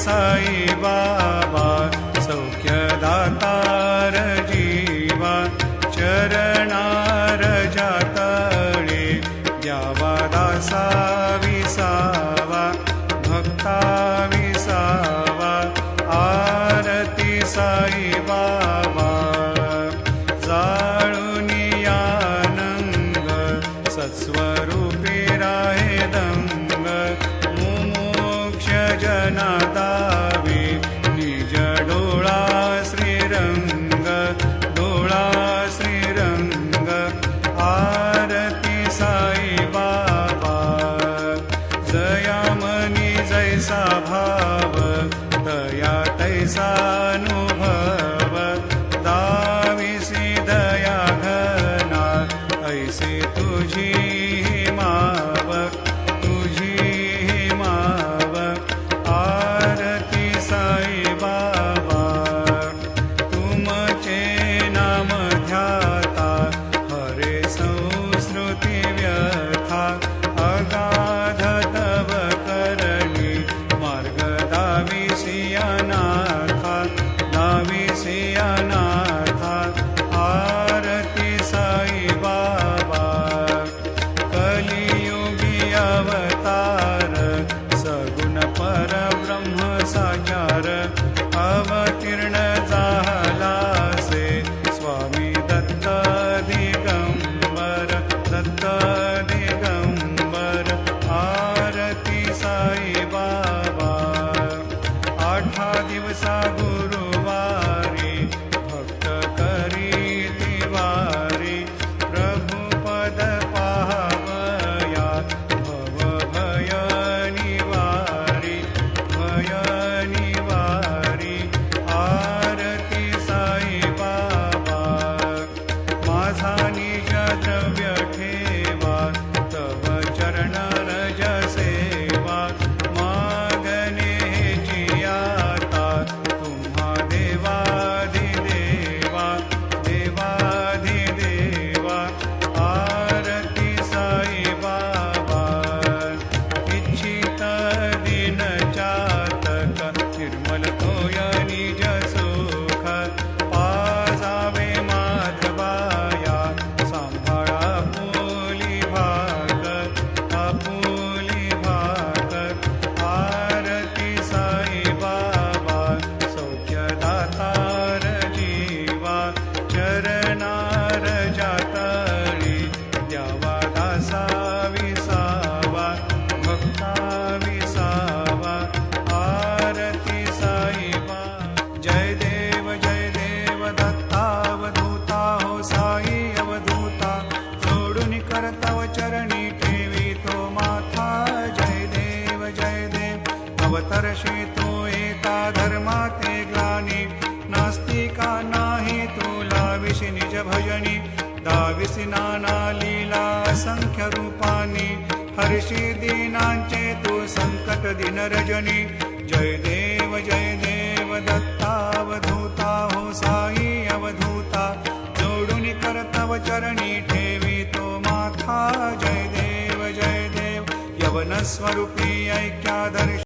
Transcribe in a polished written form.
साई बाबा सौख्यदातार जीवा चरणार जातळे द्यावा दासा विसावा भक्ता विसावा आरती साई बाबा जाळूनी आनंद सत्स्वरूपी राहे दंग मुमुक्ष जनादावी निज डोळा श्रीरंग डोळा श्रीरंग आरती साई बाबा जयामनी जैसा भाव दया तैसा अनुभव दाविसी दया घना ऐसे तुझी माव तुझी माव आरती साई बाबा तुमचे नाम ध्याता हरे संस्कृती व्यथा अगाध तव करणी मार्ग दाविसिया नाथा दाविसिया नाथा आरती साई बाबा कलियुगी अवतार सगुण परब्रह्म साकार अवतीर्ण झालासे स्वामी दत्त दिगंबर दत्त दिगंबर आरती साई बाबा आठा दिवसा गुरुवारी भक्त करी तिवारी प्रभु पद पाहवया भव भय निवारी आरती साई बाबा माझा निज द्रव्य ठेवा तव चरण रज सेवा मागणे जियाता तुम्हा करीत दिन चातक निर्मल तोय निज सुख पाजावे माधवाया सांभाळा आपुली भाग आरती साई बाबा सौख्य दातार जीवा चरणार जातळी द्यावा दासा विसावा भक्ता विसावा आरती साई बाबा जय देव दत्तावधूता हो साई अवधूता जोडून करतव चरणी ठेवी तो माथा जय देव अवतरशी तो एका धर्माते ग्लानी नास्तिका नाही तुला विशी निज भजनी दाविसी नाना लीला असंख्य रूपानी हर्षी दीनांचे तू संकट दिन रजनी जय देव दत्तावधूता हो साई अवधूता जोडून करतव चरणी ठेवी तो माथा जय देव यवन स्वरूपी ऐक्यादर्श